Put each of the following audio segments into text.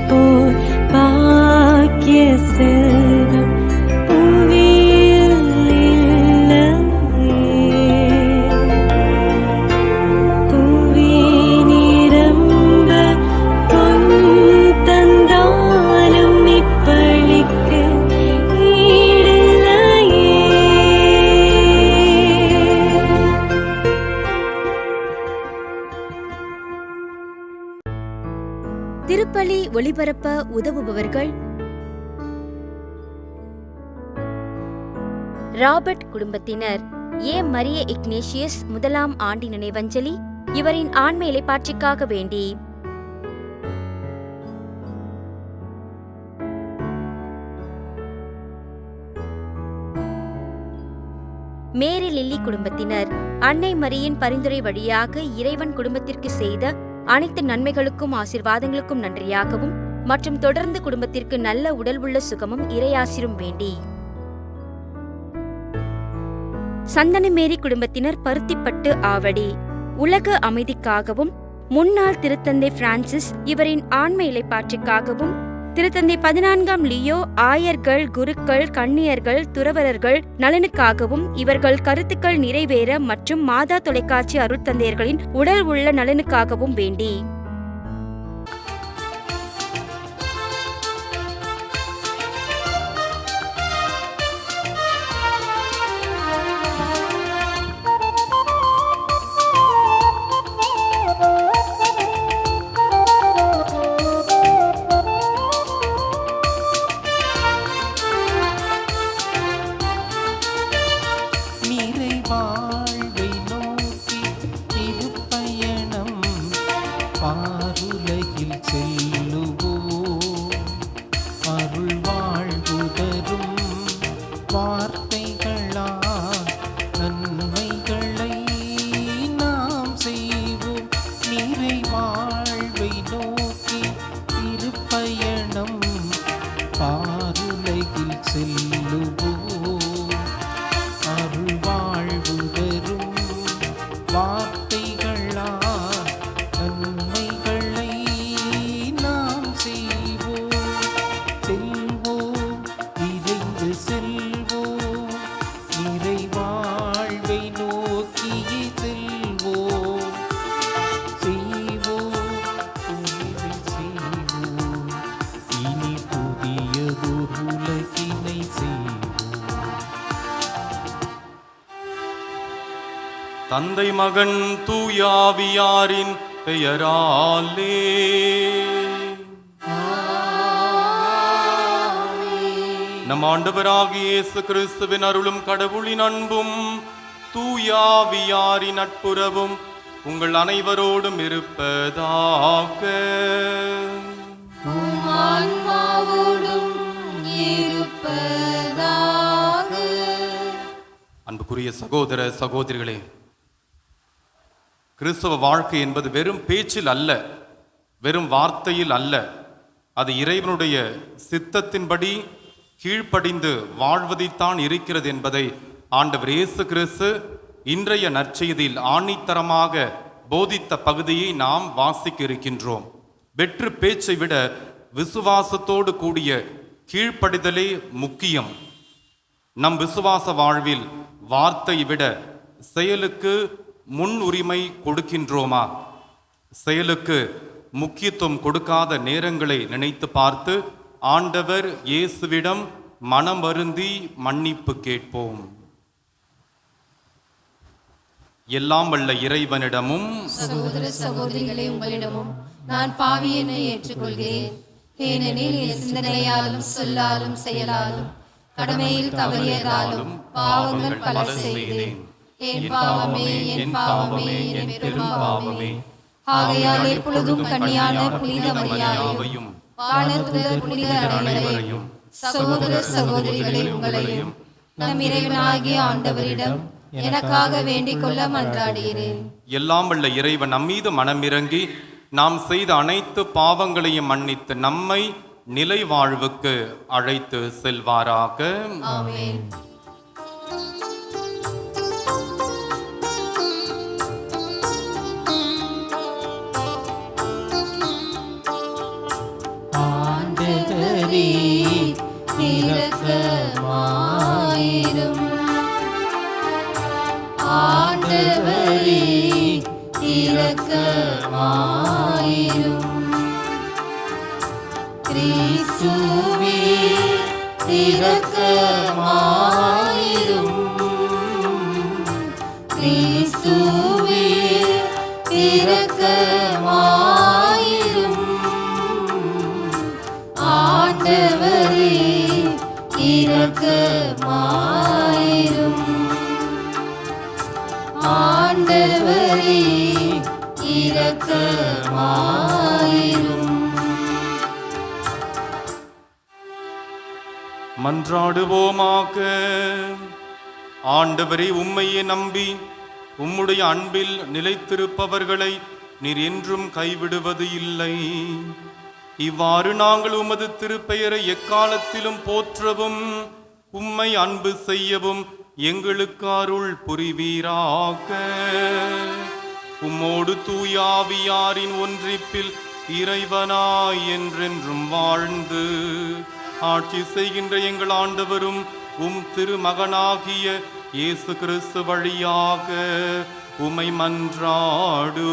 போல் பாக்கிய செல்வம் புவியில் இல்லையே. புவி நிரம்ப பொன் தந்தாலும் இப்பளிக்கு ஈடில்லையே. திருப்பலி ஒளிபரப்ப உதவுபவர்கள் ராபர்ட் குடும்பத்தினர் ஏ. மரிய இக்னேஷியஸ் 1ஆம் ஆண்டு நினைவஞ்சலி. இவரின் ஆன்ம இளைப்பாற்றிக்காக வேண்டி மேரி லில்லி குடும்பத்தினர் அன்னை மரியின் பரிந்துரை வழியாக இறைவன் குடும்பத்திற்கு செய்த அனைத்து நன்மைகளுக்கும் ஆசீர்வாதங்களுக்கும் நன்றியாகவும் மற்றும் தொடர்ந்து குடும்பத்திற்கு நல்ல உடல் உள்ள சுகமும் இறையாசிரும் வேண்டி சந்தனமேரி குடும்பத்தினர் பருத்திப்பட்டு ஆவடி உலக அமைதிக்காகவும் முன்னாள் திருத்தந்தை பிரான்சிஸ் இவரின் ஆன்ம இளைப்பாற்றிக்காகவும் திருத்தந்தை 14ஆம் லியோ ஆயர்கள், குருக்கள், கன்னியர்கள், துறவரர்கள் நலனுக்காகவும் இவர்கள் கருத்துக்கள் நிறைவேற மற்றும் மாதா தொலைக்காட்சி அருட்தந்தையர்களின் உடல் உள்ள நலனுக்காகவும் வேண்டி தந்தை மகன் தூயாவியாரின் பெயராலே நம் ஆண்டவராகிய இயேசு கிறிஸ்துவின் அருளும் கடவுளின் அன்பும் தூயாவியாரின் நட்புறவும் உங்கள் அனைவரோடும் இருப்பதாக. அன்புக்குரிய சகோதர சகோதரிகளே, கிறிஸ்தவ வாழ்க்கை என்பது வெறும் பேச்சில் அல்ல, வெறும் வார்த்தையில் அல்ல. அது இறைவனுடைய சித்தத்தின்படி கீழ்ப்படிந்து வாழ்வதைத்தான் இருக்கிறது என்பதை ஆண்டவர் இயேசு கிறிஸ்து இன்றைய நற்செய்தியில் ஆணித்தரமாக போதித்த பகுதியை நாம் வாசிக்க இருக்கின்றோம். வெற்று பேச்சை விட விசுவாசத்தோடு கூடிய கீழ்ப்படிதலே முக்கியம். நம் விசுவாச வாழ்வில் வார்த்தை விட செயலுக்கு முன்னுரிமை கொடுக்கின்றோமா? செயலுக்கு முக்கியத்துவம் கொடுக்காத நேரங்களை நினைத்து பார்த்து ஆண்டவர் இயேசுவிடம் மனம் வருந்தி மன்னிப்பு கேட்போம். எல்லாம் வல்ல இறைவனிடமும் சகோதர சகோதரிகளே உங்களிடமும் நான் பாவியனை ஏற்றுக்கொள்கிறேன். ஏனெனில் என் சிந்தனையாலும் சொல்லாலும் செயலாலும் கடமையில் தவறியதாலும் பாவங்கள் பல செய்தேன். என் பாவமே, என் பாவமே, என் பெரும் பாவமே. ஆகையால் எப்பொழுதும் கன்னியான புனித மரியாதையும் வானதூதர் புனிதர் அனைவரையும் சகோதர சகோதரிகளே உங்களையும் நம் இறைவனாகிய ஆண்டவரிடம் எனக்காக வேண்டிக் கொள்ள மன்றாடுகிறேன். எல்லாம் வல்ல இறைவன் நம்மீது மனமிறங்கி நாம் செய்த அனைத்து பாவங்களையும் மன்னித்து நம்மை நிலை வாழ்வுக்கு அழைத்து செல்வாராக. ஆமென். ஆண்டவரே இரக்கமாயிரும். ஆண்டவரே இரக்கமாயிரும். கிறிஸ்துவே இரக்கமாயிரும். கிறிஸ்துவே இரக்கமாயிரும். ஆண்டவரே இரக்கமாயிரும். ஆண்டவரே இரக்கமாயிரும். மன்றாடுவோமாக. ஆண்டவரே, உம்மையே நம்பி உம்முடைய அன்பில் நிலைத்திருப்பவர்களை நீர் என்றும் கைவிடுவது இல்லை. இவ்வாறு நாங்கள் உமது திருப்பெயரை எக்காலத்திலும் போற்றவும் உம்மை அன்பு செய்யவும் எங்களுக்கு அருள் புரிவீராக. உம்மோடு தூயாவியாரின் ஒன்றிப்பில் இறைவனாய் என்றென்றும் வாழ்ந்து ஆட்சி செய்கின்ற எங்கள் ஆண்டவரும் உம் திருமகனாகிய இயேசு கிறிஸ்து வழியாக உம்மை மன்றாடுகின்றோம்.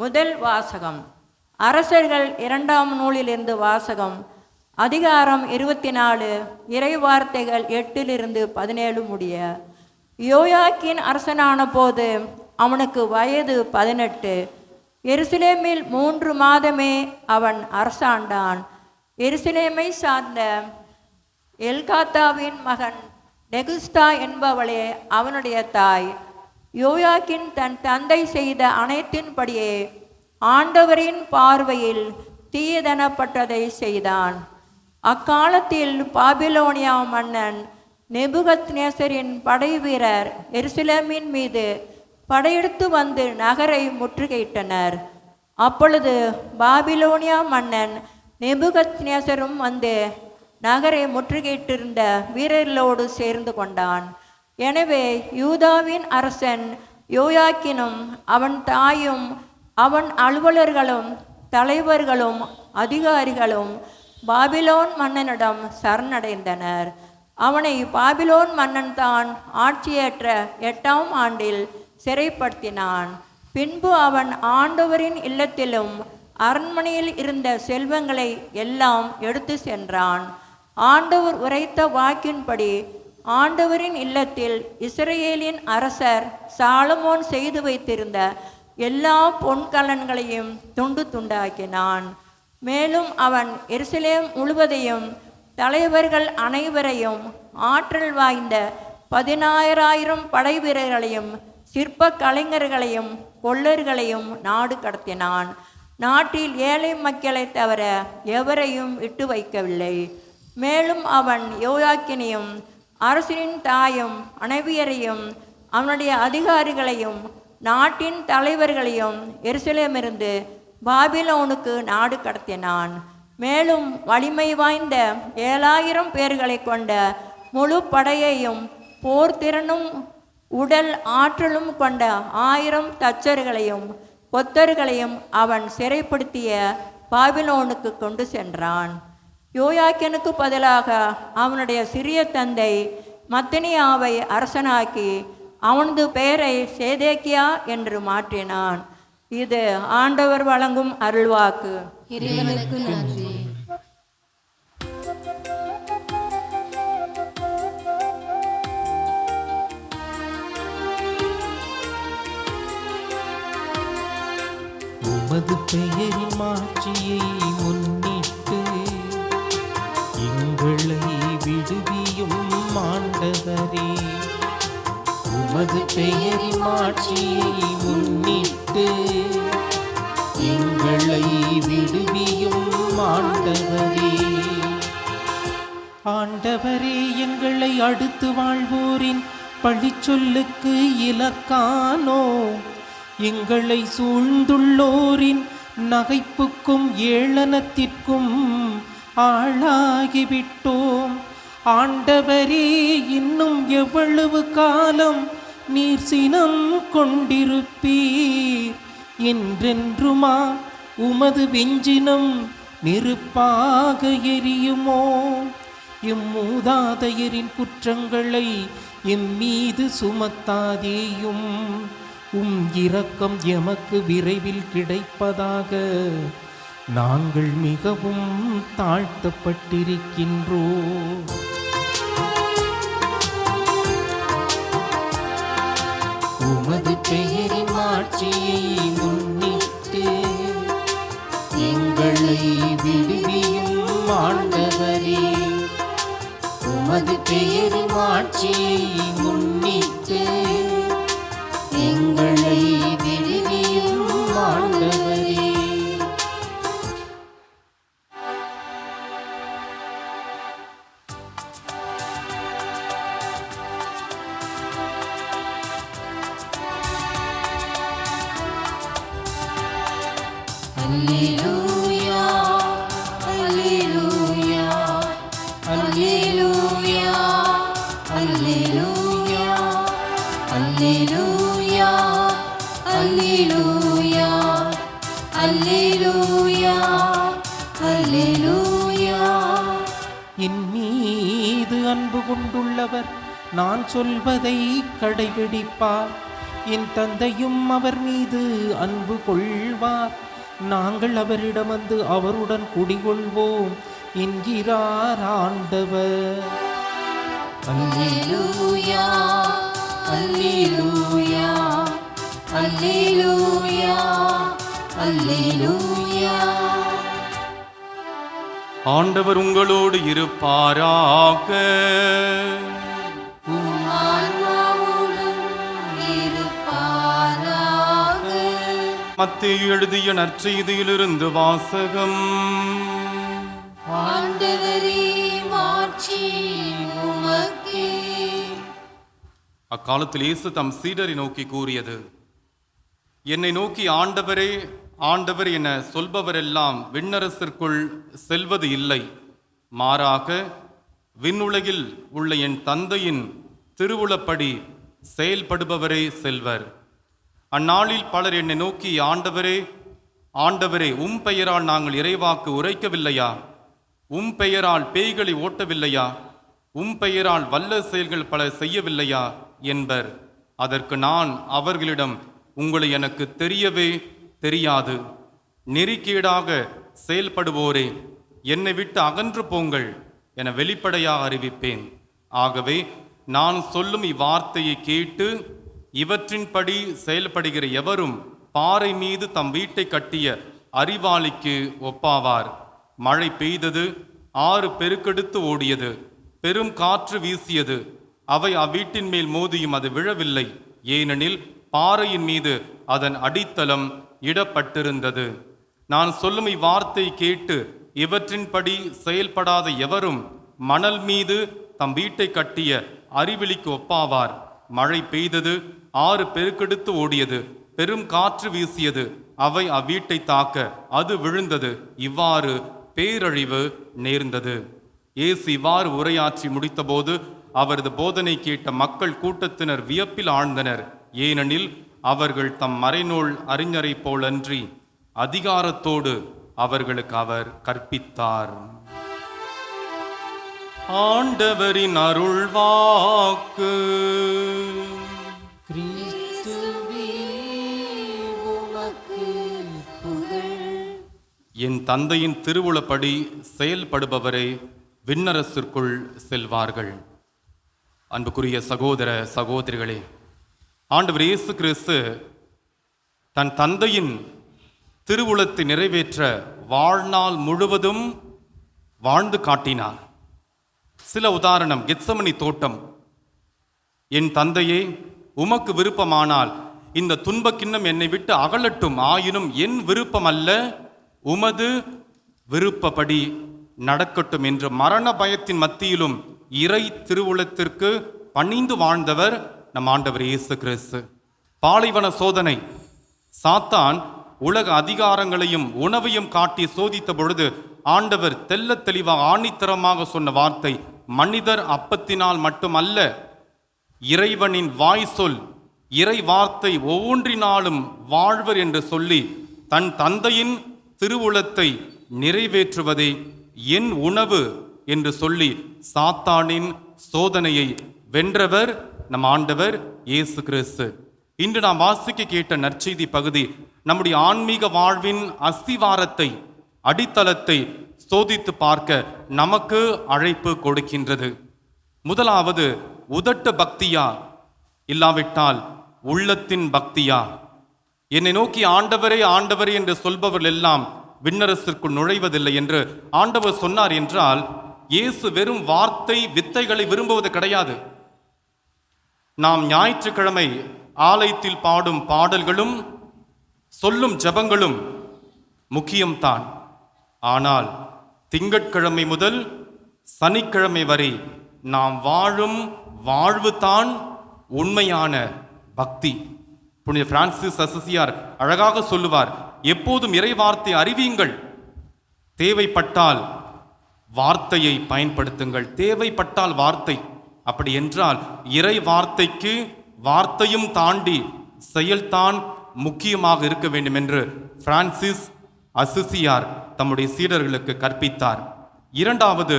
முதல் வாசகம். அரசர்கள் 2ஆம் நூலிலிருந்து வாசகம். அதிகாரம் 24, இறைவார்த்தைகள் 8-17 முடிய. யோயாக்கீன் அரசனான போது அவனுக்கு வயது 18. எருசலேமில் 3 மாதமே அவன் அரசாண்டான். எருசலேமை சார்ந்த எல்காத்தாவின் மகன் நெகுஸ்தா என்பவளே அவனுடைய தாய். யோயாக்கீன் தன் தந்தை செய்த அனைத்தின்படியே ஆண்டவரின் பார்வையில் தீயதனப்பட்டதை செய்தான். அக்காலத்தில் பாபிலோனியா மன்னன் நேபுகத்நேசரின் படைவீரர் எருசலேமின் மீது படையெடுத்து வந்து நகரை முற்றுகையிட்டனர். அப்பொழுது பாபிலோனியா மன்னன் நேபுகத்நேசரும் வந்து நகரை முற்றுகையிட்டிருந்த வீரர்களோடு சேர்ந்து கொண்டான். எனவே யூதாவின் அரசன் யோயாக்கினும் அவன் தாயும் அவன் அலுவலர்களும் தலைவர்களும் அதிகாரிகளும் பாபிலோன் மன்னனிடம் சரணடைந்தனர். அவனை பாபிலோன் மன்னன் தான் ஆட்சியேற்ற 8ஆம் ஆண்டில் சிறைப்படுத்தினான். பின்பு அவன் ஆண்டவரின் இல்லத்திலும் அரண்மனையில் இருந்த செல்வங்களை எல்லாம் எடுத்து சென்றான். ஆண்டவர் உரைத்த வாக்கின்படி ஆண்டவரின் இல்லத்தில் இஸ்ரவேலின் அரசர் சாலமோன் செய்து வைத்திருந்த எல்லா பொன்கலன்களையும் துண்டு துண்டாக்கினான். மேலும் அவன் எருசலேம் முழுவதையும் தலைவர்கள் அனைவரையும் ஆற்றல் வாய்ந்த 16000 படை வீரர்களையும் சிற்ப கலைஞர்களையும் கொள்ளர்களையும் நாடு கடத்தினான். நாட்டில் ஏழை மக்களை தவிர எவரையும் விட்டு வைக்கவில்லை. மேலும் அவன் யோயாக்கினையும் அரசனின் தாயும் அனைவியரையும் அவனுடைய அதிகாரிகளையும் நாட்டின் தலைவர்களையும் எருசலேமிலிருந்து பாபிலோனுக்கு நாடு கடத்தினான். மேலும் வலிமை வாய்ந்த 7000 பேர்களை கொண்ட முழு படையையும் போர் திறனும் உடல் ஆற்றலும் கொண்ட 1000 தச்சர்களையும் கொத்தர்களையும் அவன் சிறைப்படுத்திய பாபிலோனுக்கு கொண்டு சென்றான். யோயாக்கினுக்கு பதிலாக அவனுடைய சிறிய தந்தை மத்தனியாவை அரசனாக்கி அவனது பெயரை சேதேக்கியா என்று மாற்றினான். இது ஆண்டவர் வழங்கும் அருள்வாக்கு. இறைவனுக்கு நன்றி. உமது பெயரின் மாட்சியை முன்னிட்டு எங்களை விடுவியும் ஆண்டவரே. உமது பெயரின் மாட்சியை முன்னிட்டு எங்களை விடுவியும் ஆண்டவரே. ஆண்டவரே, எங்களை அடுத்து வாழ்வோரின் பழிச்சொல்லுக்கு இலக்கானோ, எங்களை சூழ்ந்துள்ளோரின் நகைப்புக்கும் ஏளனத்திற்கும் ஆளாகிவிட்டோம். ஆண்டவரே, இன்னும் எவ்வளவு காலம் நீர் சினம் கொண்டிருப்பீர் என்றென்றுமா உமது வெஞ்சினம் நெருப்பாக எரியுமோ? மூதாதையரின் குற்றங்களை எம்மீது சுமத்தாதேயும். இரக்கம் எமக்கு விரைவில் கிடைப்பதாக. நாங்கள் மிகவும் தாழ்த்தப்பட்டிருக்கின்றோம். உமது பெயரின் மாட்சியை முன்னிட்டு எங்களை விடுவியும் ஆண்டவரே. உமது பெயரின் மாட்சியை முன்னிட்டு எங்களை விடுவியும் ஆண்டவரே. அல்லேலூயா அல்லேலூயா அல்லேலூயா அல்லேலூயா அல்லேலூயா அல்லேலூயா அல்லேலூயா அல்லேலூயா. என் மீது அன்பு கொண்டுள்ளவர் நான் சொல்வதை கடைபிடிப்பார். என் தந்தையும் அவர் மீது அன்பு கொள்வார். நாங்கள் அவரிடம் வந்து அவருடன் குடிகொள்வோம் என்கிறார் ஆண்டவர். அல்லேலூயா அல்லேலூயா அல்லேலூயா அல்லேலூயா. ஆண்டவர் உங்களோடு இருப்பாராக. உம் ஆன்மாவோடும் இருப்பாராக. மத்தேயு எழுதிய நற்செய்தியிலிருந்து வாசகம். ஆண்டவரே மாட்சி உமக்கே. அக்காலத்தில் இயேசு தம் சீடரை நோக்கி கூறியது, என்னை நோக்கி ஆண்டவரே ஆண்டவர் என சொல்பவரெல்லாம் விண்ணரசிற்குள் செல்வது இல்லை, மாறாக விண்ணுலகில் உள்ள என் தந்தையின் திருவுளப்படி செயல்படுபவரே செல்வர். அந்நாளில் பலர் என்னை நோக்கி ஆண்டவரே ஆண்டவரே உம் பெயரால் நாங்கள் இறைவாக்கு உரைக்கவில்லையா? உம் பெயரால் பேய்களை ஓட்டவில்லையா? உம் பெயரால் வல்ல செயல்கள் பல செய்யவில்லையா என்பர். அதற்கு நான் அவர்களிடம், உங்களை எனக்கு தெரியவே தெரியாது. நெறிக்கேடாக செயல்படுவோரே, என்னை விட்டு அகன்று போங்கள் என வெளிப்படையாக அறிவிப்பேன். ஆகவே நான் சொல்லும் இவ்வார்த்தையை கேட்டு இவற்றின்படி செயல்படுகிற எவரும் பாறை மீது தம் வீட்டை கட்டிய அறிவாளிக்கு ஒப்பாவார். மழை பெய்தது, ஆறு பெருக்கெடுத்து ஓடியது, பெரும் காற்று வீசியது. அவை அவ்வீட்டின் மேல் மோதியும் அது விழவில்லை, ஏனெனில் பாறையின் மீது அதன் அடித்தளம் இடப்பட்டிருந்தது. நான் சொல்லும் இவ்வார்த்தை கேட்டு இவற்றின்படி செயல்படாத எவரும் மணல் மீது தம் வீட்டை கட்டிய அறிவிலிக்கு ஒப்பாவார். மழை பெய்தது, ஆறு பெருக்கெடுத்து ஓடியது, பெரும் காற்று வீசியது. அவை அவ்வீட்டை தாக்க அது விழுந்தது. இவ்வாறு பேரழிவு நேர்ந்தது. இயேசு இவ்வாறு உரையாற்றி முடித்தபோது அவரது போதனை கேட்ட மக்கள் கூட்டத்தினர் வியப்பில் ஆழ்ந்தனர். ஏனெனில் அவர்கள் தம் மறைநூல் அறிஞரை போலன்றி அதிகாரத்தோடு அவர்களுக்கு அவர் கற்பித்தார். ஆண்டவரின் அருள்வாக்கு. கிறிஸ்துவே உமக்கு புகழ். என் தந்தையின் திருவுளப்படி செயல்படுபவரை விண்ணரசிற்குள் செல்வார்கள். அன்புக்குரிய சகோதர சகோதரிகளே, ஆண்டவர் இயேசு கிறிஸ்து தன் தந்தையின் திருவுளத்தை நிறைவேற்ற வாழ்நாள் முழுவதும் வாழ்ந்து காட்டினார். சில உதாரணம். கெத்சமனி தோட்டம். என் தந்தையே, உமக்கு விருப்பமானால் இந்த துன்பக்கிண்ணம் என்னை விட்டு அகலட்டும், ஆயினும் என் விருப்பம் அல்ல, உமது விருப்பப்படி நடக்கட்டும் என்ற மரண பயத்தின் மத்தியிலும் இறை திருவுளத்திற்கு பணிந்து வாழ்ந்தவர் நம் ஆண்டவர் இயேசு கிறிஸ்து. பாலைவன சோதனை. சாத்தான் உலக அதிகாரங்களையும் உணவையும் காட்டி சோதித்த பொழுது ஆண்டவர் தெல்ல தெளிவாக ஆணித்தரமாக சொன்ன வார்த்தை, மனிதர் அப்பத்தினால் மட்டுமல்ல, இறைவனின் வாய் சொல் இறை வார்த்தை ஒவ்வொன்றினாலும் வாழ்வர் என்று சொல்லி தன் தந்தையின் திருவுளத்தை நிறைவேற்றுவதே என் உணவு என்று சொல்லி சாத்தானின் சோதனையை வென்றவர் நம் ஆண்டவர் இயேசு கிறிஸ்து. இன்று நாம் வாசிக்க கேட்ட நற்செய்தி பகுதி நம்முடைய ஆன்மீக வாழ்வின் அஸ்திவாரத்தை, அடித்தளத்தை சோதித்து பார்க்க நமக்கு அழைப்பு கொடுக்கின்றது. முதலாவது, உதட்டு பக்தியா இல்லாவிட்டால் உள்ளத்தின் பக்தியா? என்னை நோக்கி ஆண்டவரே ஆண்டவரே என்று சொல்பவர்கள் எல்லாம் விண்ணரசிற்குள் நுழைவதில்லை என்று ஆண்டவர் சொன்னார் என்றால், இயேசு வெறும் வார்த்தை வித்தைகளை விரும்புவது கிடையாது. நாம் ஞாயிற்றுக்கிழமை ஆலயத்தில் பாடும் பாடல்களும் சொல்லும் ஜெபங்களும் முக்கியம்தான். ஆனால் திங்கட்கிழமை முதல் சனிக்கிழமை வரை நாம் வாழும் வாழ்வு தான் உண்மையான பக்தி. புனித பிரான்சிஸ் அசிசியார் அழகாக சொல்லுவார், எப்போதும் இறை வார்த்தை அறிவியுங்கள், தேவைப்பட்டால் வார்த்தையை பயன்படுத்துங்கள். தேவைப்பட்டால் வார்த்தை. அப்படி என்றால் இறை வார்த்தைக்கு வார்த்தையும் தாண்டி செயல்தான் முக்கியமாக இருக்க வேண்டும் என்று பிரான்சிஸ் அசிசியார் தம்முடைய சீடர்களுக்கு கற்பித்தார். இரண்டாவது,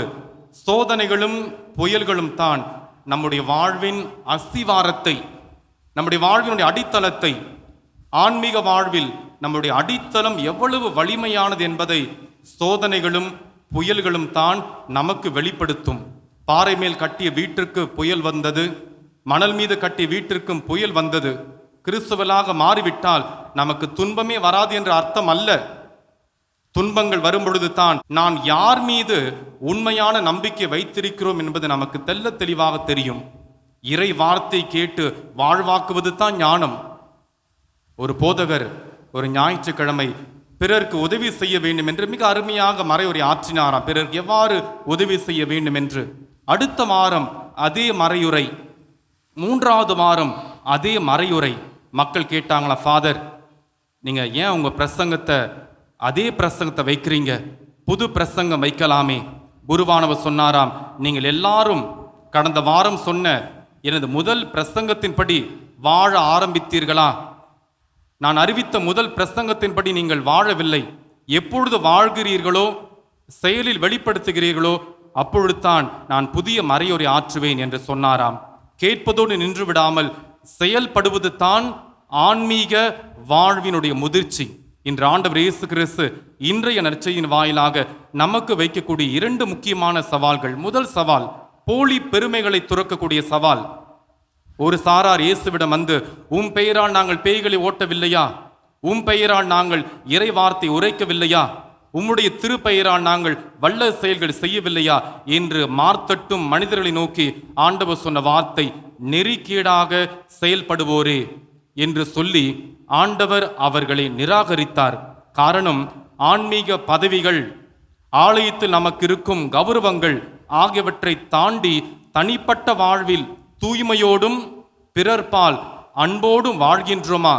சோதனைகளும் புயல்களும் தான் நம்முடைய வாழ்வின் அஸ்திவாரத்தை, நம்முடைய வாழ்வினுடைய அடித்தளத்தை, ஆன்மீக வாழ்வில் நம்முடைய அடித்தளம் எவ்வளவு வலிமையானது என்பதை சோதனைகளும் புயல்களும் தான் நமக்கு வெளிப்படுத்தும். பாறை மேல் கட்டிய வீட்டிற்கு புயல் வந்தது, மணல் மீது கட்டிய வீட்டிற்கும் புயல் வந்தது. கிறிஸ்துவலாக மாறிவிட்டால் நமக்கு துன்பமே வராது என்ற அர்த்தம் அல்ல. துன்பங்கள் வரும் பொழுது தான் நான் யார் மீது உண்மையான நம்பிக்கை வைத்திருக்கிறோம் என்பது நமக்கு தெல்ல தெளிவாக தெரியும். இறை வார்த்தை கேட்டு வாழ்வாக்குவது தான் ஞானம். ஒரு போதகர் ஒரு ஞாயிற்றுக்கிழமை பிறருக்கு உதவி செய்ய வேண்டும் என்று மிக அருமையாக மறையுரை ஆற்றினாராம். பிறருக்கு எவ்வாறு உதவி செய்ய வேண்டும் என்று. அடுத்த வாரம் அதே மறையுரை, மூன்றாவது வாரம் அதே மறையுரை. மக்கள் கேட்டாங்களா, ஃபாதர் நீங்க ஏன் உங்க பிரசங்கத்தை அதே பிரசங்கத்தை வைக்கிறீங்க, புது பிரசங்கம் வைக்கலாமே? குருவானவர் சொன்னாராம், நீங்கள் எல்லாரும் கடந்த வாரம் சொன்ன எனது முதல் பிரசங்கத்தின்படி வாழ ஆரம்பித்தீர்களா? நான் அறிவித்த முதல் பிரசங்கத்தின்படி நீங்கள் வாழவில்லை. எப்பொழுது வாழ்கிறீர்களோ, செயலில் வெளிப்படுத்துகிறீர்களோ, அப்பொழுதுதான் நான் புதிய மறையுரை ஆற்றுவேன் என்று சொன்னாராம். கேட்பதோடு நின்று விடாமல் செயல்படுவது தான் ஆன்மீக வாழ்வினுடைய முதிர்ச்சி. இன்று ஆண்டவர் இயேசு கிறிஸ்து இன்றைய நற்செய்தியின் வாயிலாக நமக்கு வைக்கக்கூடிய இரண்டு முக்கியமான சவால்கள். முதல் சவால், போலி பெருமைகளை துறக்கக்கூடிய சவால். ஒரு சாரார் இயேசுவிடம் வந்து, உம் பெயரால் நாங்கள் பேய்களை ஓட்டவில்லையா? உம் பெயரால் நாங்கள் இறை வார்த்தை உரைக்கவில்லையா? உம்முடைய திருப்பெயரால் நாங்கள் வல்ல செயல்கள் செய்யவில்லையா என்று மார்த்தட்டும் மனிதர்களை நோக்கி ஆண்டவர் சொன்ன வார்த்தை, நெறிக்கேடாக செயல்படுவோரே என்று சொல்லி ஆண்டவர் அவர்களை நிராகரித்தார். காரணம், ஆன்மீக பதவிகள், ஆலயத்தில் நமக்கு இருக்கும் கௌரவங்கள் ஆகியவற்றை தாண்டி தனிப்பட்ட வாழ்வில் தூய்மையோடும் பிறர்பால் அன்போடும் வாழ்கின்றோமா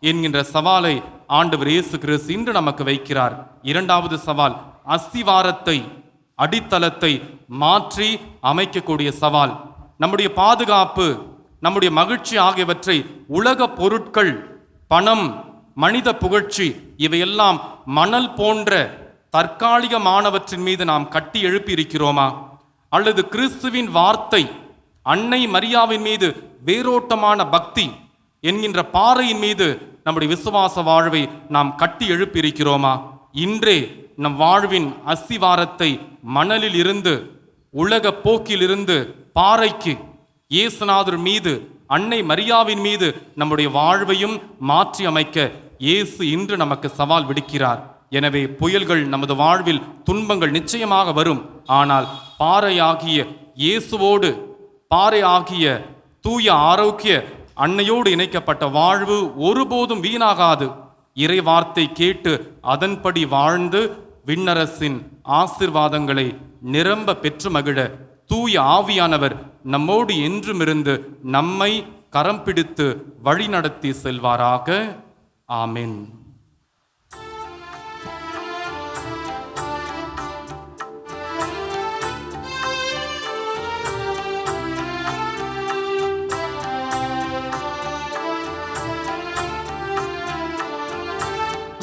என்கின்ற சவாலை ஆண்டவர் இயேசு கிறிஸ்து இன்று நமக்கு வைக்கிறார். இரண்டாவது சவால், அஸ்திவாரத்தை, அடித்தளத்தை மாற்றி அமைக்கக்கூடிய சவால். நம்முடைய பாதுகாப்பு, நம்முடைய மகிழ்ச்சி ஆகியவற்றை உலக பொருட்கள், பணம், மனித புகழ்ச்சி இவையெல்லாம் மணல் போன்ற தற்காலிகமானவற்றின் மீது நாம் கட்டி எழுப்பி இருக்கிறோமா? அல்லது கிறிஸ்துவின் வார்த்தை, அன்னை மரியாவின் மீது வேரோட்டமான பக்தி என்கின்ற பாறையின் மீது நம்முடைய விசுவாச வாழ்வை நாம் கட்டி எழுப்பி இருக்கிறோமா? இன்றே நம் வாழ்வின் அஸ்திவாரத்தை மணலில் இருந்து, உலக போக்கிலிருந்து பாறைக்கு, இயேசுநாதர் மீது, அன்னை மரியாவின் மீது நம்முடைய வாழ்வையும் மாற்றி அமைக்க இயேசு இன்று நமக்கு சவால் விடுக்கிறார். எனவே புயல்கள், நமது வாழ்வில் துன்பங்கள் நிச்சயமாக வரும். ஆனால் பாறையாகிய இயேசுவோடு, பாறையாகிய தூய ஆரோக்கிய அன்னையோடு இணைக்கப்பட்ட வாழ்வு ஒருபோதும் வீணாகாது. இறை வார்த்தை கேட்டு அதன்படி வாழ்ந்து விண்ணரசின் ஆசீர்வாதங்களை நிரம்ப பெற்று மகிழ தூய ஆவியானவர் நம்மோடு என்றும் இருந்து நம்மை கரம் பிடித்து வழிநடத்தி செல்வாராக. ஆமென்.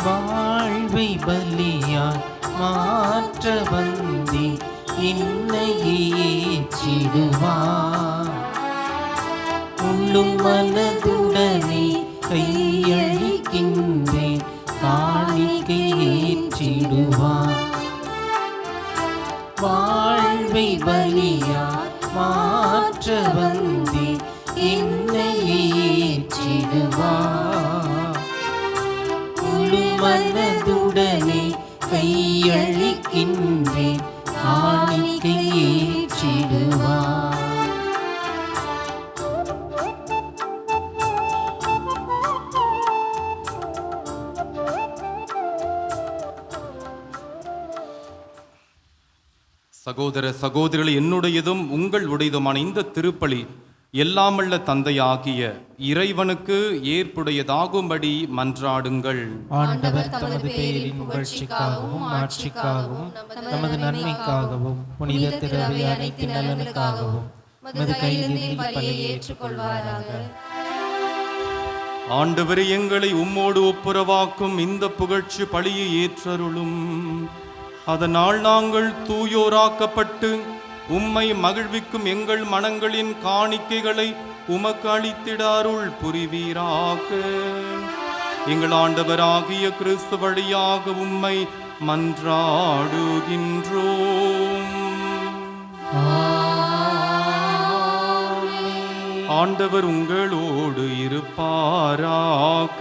வாழ்வை பலியாய் மாற்ற வந்தி இன்னையே ஏற்றிடுவார். உள்ளும் மனதுடனே கையளிக்கின்றேன் காணிக்கை ஏற்றிடுவார். வாழ்வை பலியாய் மாற்ற வந்தி இன்னையே ஏற்றிடுவார். உள்ளும் மனதுடனே கையளிக்கின்றேன் காணிக்கை ஏற்றிடுவார். சகோதர சகோதரிகள், என்னுடையதும் உங்கள் உடையதுமான இந்த திருப்பலி எல்லாமல்ல தந்தையாகிய இறைவனுக்கு ஏற்புடையதாகும்படி மன்றாடுங்கள். ஆண்டவர் தமது பேரின் புகழ்ச்சிக்காகவும் ஆட்சிக்காகவும் நமது நன்மைக்காகவும் புனித திரவை அனைத்து நலனுக்காகவும் நமது கையிலிருந்து பலியை ஏற்றுக்கொள்வாராக. ஆண்டவரே, எங்களை உம்மோடு ஒப்புரவாக்கும் இந்த புகழ்ச்சி பலியை ஏற்றருளும். அதனால் நாங்கள் தூயோராக்கப்பட்டு உம்மை மகிழ்விக்கும் எங்கள் மனங்களின் காணிக்கைகளை உமக்கு அளித்திட அருள் புரிவீராக. எங்கள் ஆண்டவராகிய கிறிஸ்து வழியாக உம்மை மன்றாடுகின்றோம். ஆண்டவர் உங்களோடு இருப்பாராக.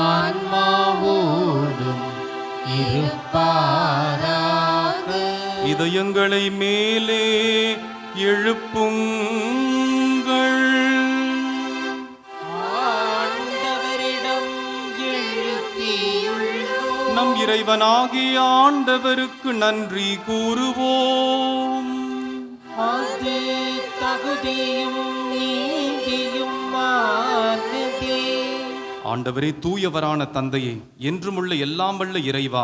ஆன்மாவோடும் இருப்பாராக. இதயங்களை மேலே எழுப்புங்கள். ஆண்டவரிடம் எழுப்பியுள்ளோம். நம் இறைவனாகிய ஆண்டவருக்கு நன்றி கூறுவோம். அது தகுதியும் நீதியும் மாறுதே. ஆண்டவரே, தூயவரான தந்தையே, என்றுமுள்ள எல்லாம் வல்ல இறைவா,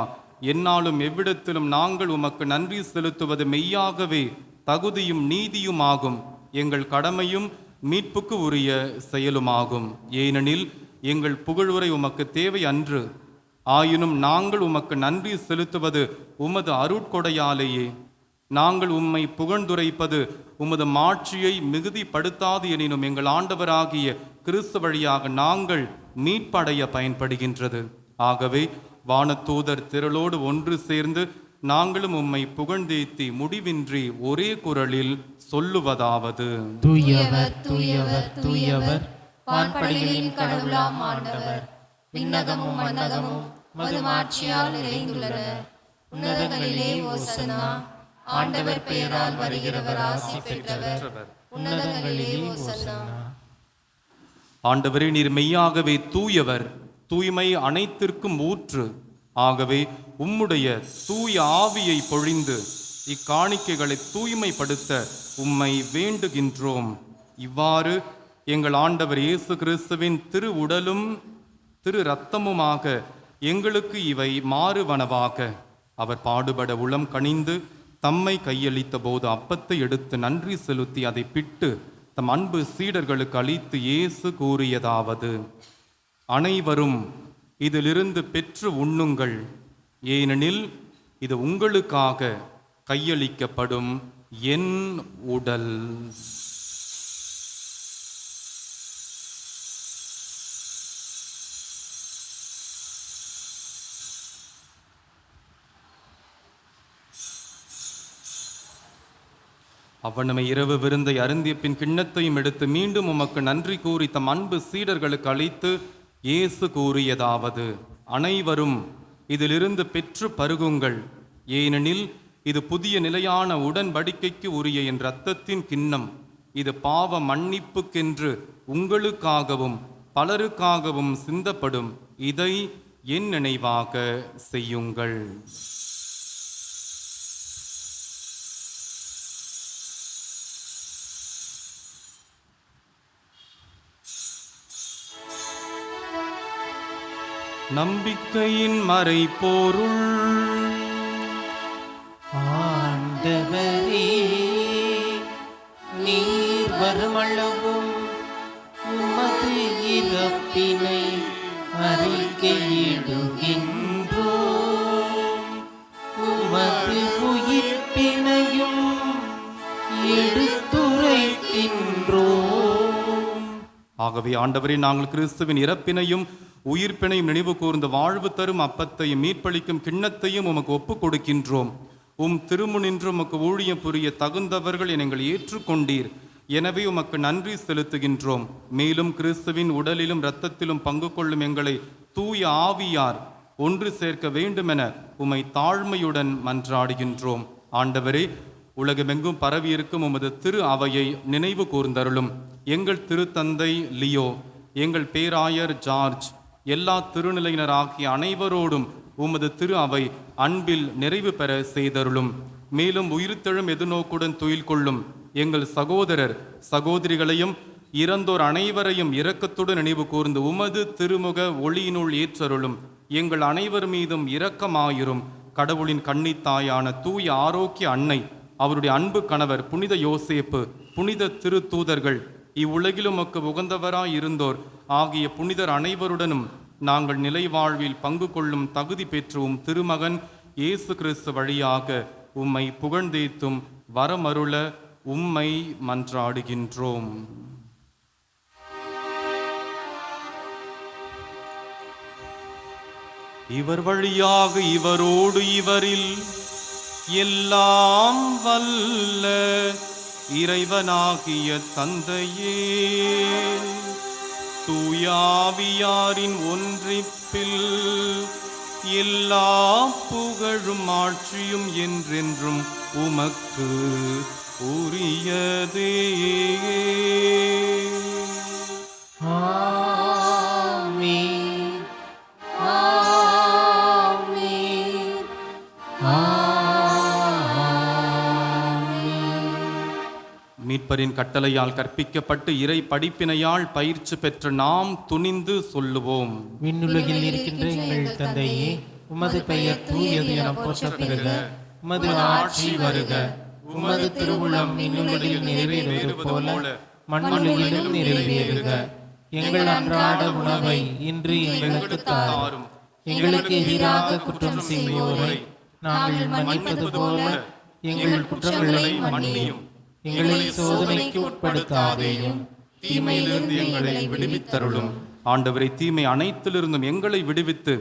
எந்நாளும் எவ்விடத்திலும் நாங்கள் உமக்கு நன்றி செலுத்துவது மெய்யாகவே தகுதியும் நீதியுமாகும், எங்கள் கடமையும் மீட்புக்கு உரிய செயலுமாகும். ஏனெனில் எங்கள் புகழுரை உமக்கு தேவை அன்று, ஆயினும் நாங்கள் உமக்கு நன்றி செலுத்துவது உமது அருட்கொடையாலேயே. நாங்கள் உம்மை புகழ்ந்துரைப்பது உமது மாட்சியை மிகுதிப்படுத்தாது எனினும் எங்கள் ஆண்டவராகிய கிறிஸ்து வழியாக நாங்கள் மீட்படைய பயன்படுகின்றது. ஆகவே வானதூதர் திரளோடு ஒன்று சேர்ந்து நாங்களும் உம்மை புகழ்ந்தேத்தி முடிவின்றி ஒரே குரலில் சொல்லுவதாவது: தூயவர் தூயவர் தூயவர், வான்படைகளின் கடவுளாம் ஆண்டவர். விண்ணகமும் மண்ணகமும் மதுமாட்சியால் நிறைந்துள்ளன. உன்னதங்களிலே ஓசன்னா. ஆண்டவர் பெயரால் வருகிறவர் ஆசி பெற்றவர். உன்னதங்களிலே ஓசன்னா. ஆண்டவரே, நீர் மெய்யாகவே தூயவர், தூய்மை அனைத்திற்கும் ஊற்று. ஆகவே உம்முடைய தூய ஆவியை பொழிந்து இக்காணிக்கைகளை தூய்மைப்படுத்த உம்மை வேண்டுகின்றோம். இவ்வாறு எங்கள் ஆண்டவர் இயேசு கிறிஸ்துவின் திரு உடலும் திரு இரத்தமுமாக எங்களுக்கு இவை மாறுவனவாக. அவர் பாடுபட உளம் கனிந்து தம்மை கையளித்த போது அப்பத்தை எடுத்து நன்றி செலுத்தி அதை பிட்டு தம் அன்பு சீடர்களுக்கு அளித்து இயேசு கூறியதாவது: அனைவரும் இதிலிருந்து பெற்று உண்ணுங்கள், ஏனெனில் இது உங்களுக்காக கையளிக்கப்படும் என் உடல். அவ்வண்ணமை இரவு விருந்தை அருந்திய பின் கிண்ணத்தையும் எடுத்து மீண்டும் உமக்கு நன்றி கூறி தம் அன்பு சீடர்களுக்கு அளித்து இயேசு கூறியதாவது: அனைவரும் இதிலிருந்து பெற்று பருகுங்கள், ஏனெனில் இது புதிய நிலையான உடன்படிக்கைக்கு உரிய என் இரத்தத்தின் கிண்ணம். இது பாவ மன்னிப்புக்கென்று உங்களுக்காகவும் பலருக்காகவும் சிந்தப்படும். இதை என் நினைவாக செய்யுங்கள். நம்பிக்கையின் மறைபொருள். ஆண்டவரே, நீர் வருமளவும் உமது இறப்பினை அறிக்கையிடுகின்றோம். உமது உயிர்ப்பினையும் எடுத்துரைக்கின்றோம். ஆகவே ஆண்டவரே, நாங்கள் கிறிஸ்துவின் இறப்பினையும் உயிர்ப்பினையும் நினைவு கூர்ந்த வாழ்வு தரும் அப்பத்தையும் மீட்பளிக்கும் கிண்ணத்தையும் உமக்கு ஒப்புக் கொடுக்கின்றோம். உம் திருமுனின்று உமக்கு ஊழியம் புரிய தகுந்தவர்கள் என எங்களை ஏற்றுக்கொண்டீர். எனவே உமக்கு நன்றி செலுத்துகின்றோம். மேலும் கிறிஸ்துவின் உடலிலும் இரத்தத்திலும் பங்கு கொள்ளும் எங்களை தூய ஆவியார் ஒன்று சேர்க்க வேண்டுமென உம்மை தாழ்மையுடன் மன்றாடுகின்றோம். ஆண்டவரே, உலகமெங்கும் பரவியிருக்கும் உமது திரு அவையை நினைவு கூர்ந்தருளும். எங்கள் திருத்தந்தை லியோ, எங்கள் பேராயர் ஜார்ஜ், எல்லா திருநிலையினராகிய அனைவரோடும் உமது திரு அவை அன்பில் நிறைவு பெற செய்தருளும். மேலும் உயிர்த்தெழும் எதிர்நோக்குடன் துயில் கொள்ளும் எங்கள் சகோதரர் சகோதரிகளையும் இறந்தோர் அனைவரையும் இரக்கத்துடன் நினைவு கூர்ந்து உமது திருமுக ஒளியினுள் ஏற்றருளும். எங்கள் அனைவர் மீதும் இரக்கமாயிரும். கடவுளின் கன்னித்தாயான தூய ஆரோக்கிய அன்னை, அவருடைய அன்பு கணவர் புனித யோசேப்பு, புனித திருத்தூதர்கள், இவ்வுலகிலும் உமக்கு உகந்தவராய் இருந்தோர் ஆகிய புனிதர் அனைவருடனும் நாங்கள் நிலை வாழ்வில் பங்கு கொள்ளும் தகுதி பெற்றும் திருமகன் இயேசு கிறிஸ்து வழியாக உம்மை புகழ்ந்தேத்தும் வரமருள உம்மை மன்றாடுகின்றோம். இவர் வழியாக இவரோடு இவரில் எல்லாம் வல்ல இறைவனாகிய தந்தையே, தூயாவியாரின் ஒன்றிப்பில் எல்லா புகழும் ஆட்சியும் என்றென்றும் உமக்கு உரியதே. ஆமென். ஆமென். மீட்பரின் கட்டளையால் கற்பிக்கப்பட்டு இறை படிப்பினையால் பயிற்சி பெற்ற நாம் துணிந்து சொல்லுவோம். விண்ணுலகில் இருக்கின்ற எங்கள் தந்தையே, உமது பெயர் தூயது என போற்றப் பெறுக. உமது ஆட்சி வருக. உமது திருவுளம் விண்ணுலகில் நிறைவேறுவது போல மண்ணுலகிலும் நிறைவேறுக. எங்கள் அன்றாட உணவை இன்று எங்களுக்கு தாரும். எங்களுக்கு எதிராக குற்றம் செய்வோரை நாங்கள் மன்னிப்பது போல எங்கள் குற்றங்களை மன்னியும். எங்களை சோதனைக்கு உட்படுத்தாதேயும், தீமையிலிருந்து எங்களை விடுவித்தருளும். ஆண்டவரை, தீமை அனைத்திலிருந்தும் எங்களை விடுவித்து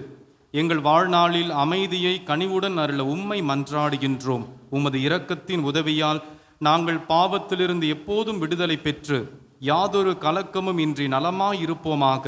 எங்கள் வாழ்நாளில் அமைதியை கனிவுடன் அருள உம்மை மன்றாடுகின்றோம். உமது இரக்கத்தின் உதவியால் நாங்கள் பாவத்திலிருந்து எப்போதும் விடுதலை பெற்று யாதொரு கலக்கமும் இன்றி நலமாயிருப்போமாக.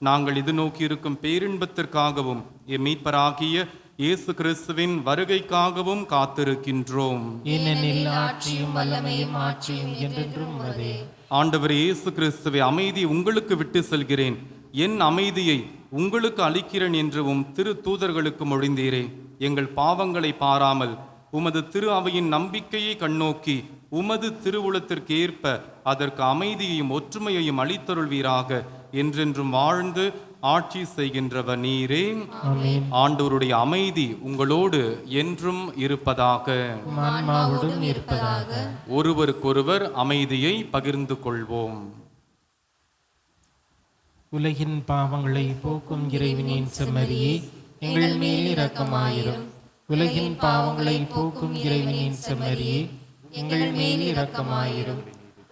நாங்கள் இது நோக்கியிருக்கும் பேரின்பத்திற்காகவும் எம் மீட்பராகிய இயேசு கிறிஸ்துவின் வருகைக்காகவும் காத்திருக்கின்றோம். ஏனெனில் ஆட்சியும் வல்லமையும் ஆட்சியும் என்றென்றும் உமதே. ஆண்டவர் இயேசு கிறிஸ்துவை, அமைதி உங்களுக்கு விட்டு செல்கிறேன், என் அமைதியை உங்களுக்கு அளிக்கிறேன் என்று உம் திரு தூதர்களுக்கு மொழிந்தீரே. எங்கள் பாவங்களை பாராமல் உமது திரு அவையின் நம்பிக்கையை கண்ணோக்கி உமது திருவுளத்திற்கு ஏற்ப அதற்கு அமைதியையும் ஒற்றுமையையும் அளித்தருள்வீராக. என்றென்றும் வாழ்ந்து ஆட்சி செய்கின்றவர் நீரே. ஆண்டவருடைய அமைதி உங்களோடு என்றும் இருப்பதாக. ஆன்மாவோடும் இருப்பதாக. ஒருவருக்கொருவர் அமைதியை பகிர்ந்து கொள்வோம். உலகின் பாவங்களை போக்கும் இறைவனின் செம்மறியே, எங்கள் மேல் இரக்கமாயிரும். உலகின் பாவங்களை போக்கும் இறைவனின் செம்மறியே, எங்கள் மேல் இரக்கமாயிரும்.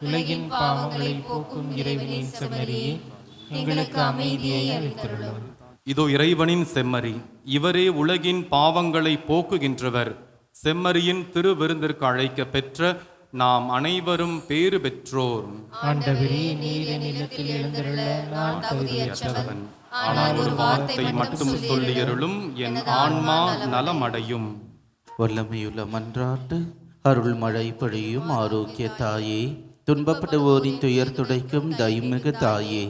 உலகின் பாவங்களை போக்கும் இறைவனின் செம்மறியே, எங்களுக்கு அமைதியை அளித்தருளும். இதோ இறைவனின் செம்மறி, இவரே உலகின் பாவங்களை போக்குகின்றவர். செம்மறியின் திருவிருந்திற்கு அழைக்க பெற்ற நாம் அனைவரும் பேறு பெற்றோர். ஆண்டவரே, நீர் என் இல்லத்தில் எழுந்தருள நான் தகுதியற்றவன். ஆனால் ஒரு வார்த்தை மட்டும் சொல்லியருளும், என் ஆன்மா நலமடையும். வல்லமையுள்ள மன்றாட்டு அருள் மழை பொழியும் ஆரோக்கிய தாயே, துன்பப்படுவோரின் துயர் துடைக்கும் தயமிகு தாயே,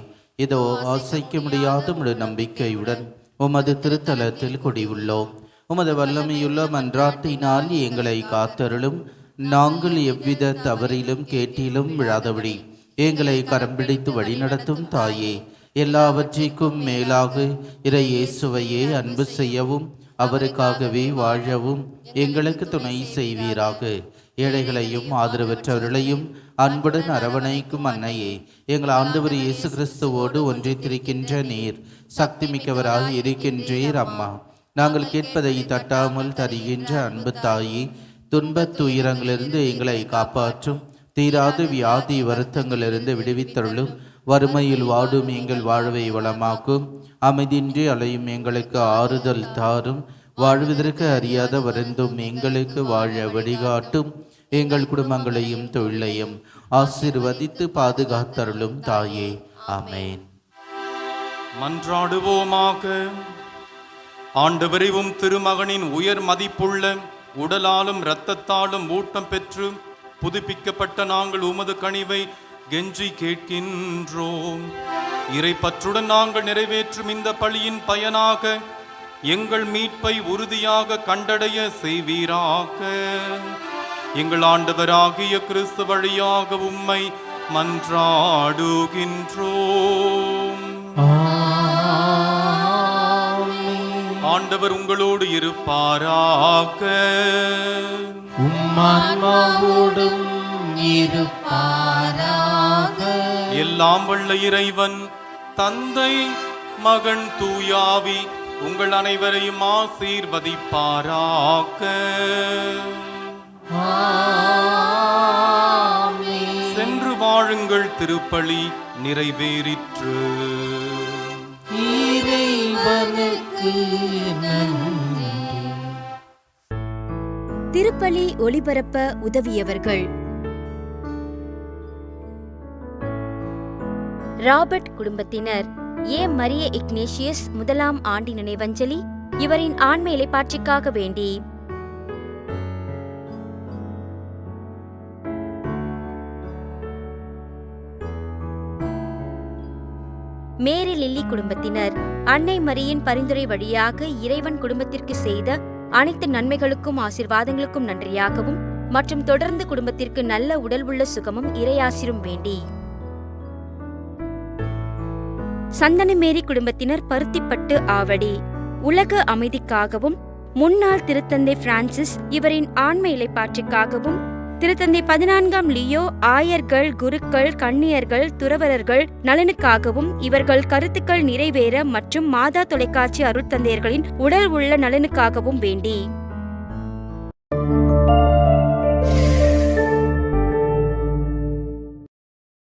இதோ ஆசைக்க முடியாத உமது நம்பிக்கையுடன் உமது திருத்தலத்தில் குடியுள்ளோம். உமது வல்லமையுள்ள மன்றாட்டினால் எங்களை காத்தருளும். நாங்கள் எவ்வித தவறிலும் கேட்டிலும் விழாதபடி எங்களை கரம் பிடித்து வழிநடத்தும் தாயே, எல்லாவற்றிற்கும் மேலாக இறை இயேசுவையே அன்பு செய்யவும் அவருக்காகவே வாழவும் எங்களுக்கு துணை செய்வீராக. ஏழைகளையும் ஆதரவற்றவர்களையும் அன்புடன் அரவணைக்கும் அன்னையே, எங்கள் ஆண்டவர் இயேசு கிறிஸ்துவோடு ஒன்றித்திருக்கின்ற நீர் சக்தி மிக்கவராக இருக்கின்றீர் அம்மா. நாங்கள் கேட்பதை தட்டாமல் தருகின்ற அன்பு தாயே, துன்பத் துயரங்களிலிருந்து எங்களை காப்பாற்றும், தீராத வியாதி வருத்தங்களிலிருந்து விடுவித்தருளும், வறுமையில் வாடும் எங்கள் வாழ்வை வளமாக்கும், அமைதியின்றி அலையும் எங்களுக்கு ஆறுதல் தாரும், வாழ்வதற்கு அறியாத வருந்தும் எங்களுக்கு வாழ வழிகாட்டும், எங்கள் குடும்பங்களையும் தொழிலையும் ஆசீர்வதித்து பாதுகாத்தருளும் தாயே. ஆமென். மன்றாடுவோமாக. ஆண்டவரையும் திருமகனின் உயர் மதிப்புள்ள உடலாலும் இரத்தத்தாலும் ஊட்டம் பெற்று புதுப்பிக்கப்பட்ட நாங்கள் உமது கனிவை கெஞ்சி கேட்கின்றோம். இறைப்பற்றுடன் நாங்கள் நிறைவேற்றும் இந்த பலியின் பயனாக எங்கள் மீட்பை உறுதியாக கண்டடைய செய்வீராக. எங்கள் ஆண்டவராகிய கிறிஸ்து வழியாக உம்மை மன்றாடுகின்றோம். ஆண்டவர் உங்களோடு இருப்பாராக. உம்மான்மாவோடும் இருப்பாராக. எல்லாம் வல்ல இறைவன் தந்தை மகன் தூயாவி உங்கள் அனைவரையும் ஆசீர்வதிப்பாராக. சென்று வாழுங்கள், திருப்பலி நிறைவேறிற்று. இறைவனுக்கு நன்றி. திருப்பலி ஒளிபரப்ப உதவியவர்கள்: ராபர்ட் குடும்பத்தினர், ஏ மரிய இக்னேஷியஸ் முதலாம் ஆண்டு நினைவஞ்சலி, இவரின் ஆன்ம இளைப்பாற்றிக்காக வேண்டி. மேரி லில்லி குடும்பத்தினர், அன்னை மரியின் பரிந்துரை வழியாக இறைவன் குடும்பத்திற்கு செய்த அனைத்து நன்மைகளுக்கும் ஆசீர்வாதங்களுக்கும் நன்றியாகவும் மற்றும் தொடர்ந்து குடும்பத்திற்கு நல்ல உடல் உள்ள சுகமும் இறையாசிரும் வேண்டி. சந்தனமேரி குடும்பத்தினர், பருத்திப்பட்டு ஆவடி, உலக அமைதிக்காகவும் முன்னாள் திருத்தந்தை பிரான்சிஸ் இவரின் ஆன்ம இளைப்பாற்றிக்காகவும், திருத்தந்தை 14ஆம் லியோ ஆயர்கள், குருக்கள், கன்னியர்கள், துறவரர்கள் நலனுக்காகவும், இவர்கள் கருத்துக்கள் நிறைவேற மற்றும் மாதா தொலைக்காட்சி அருட்தந்தையர்களின் உடல் உள்ள நலனுக்காகவும் வேண்டி.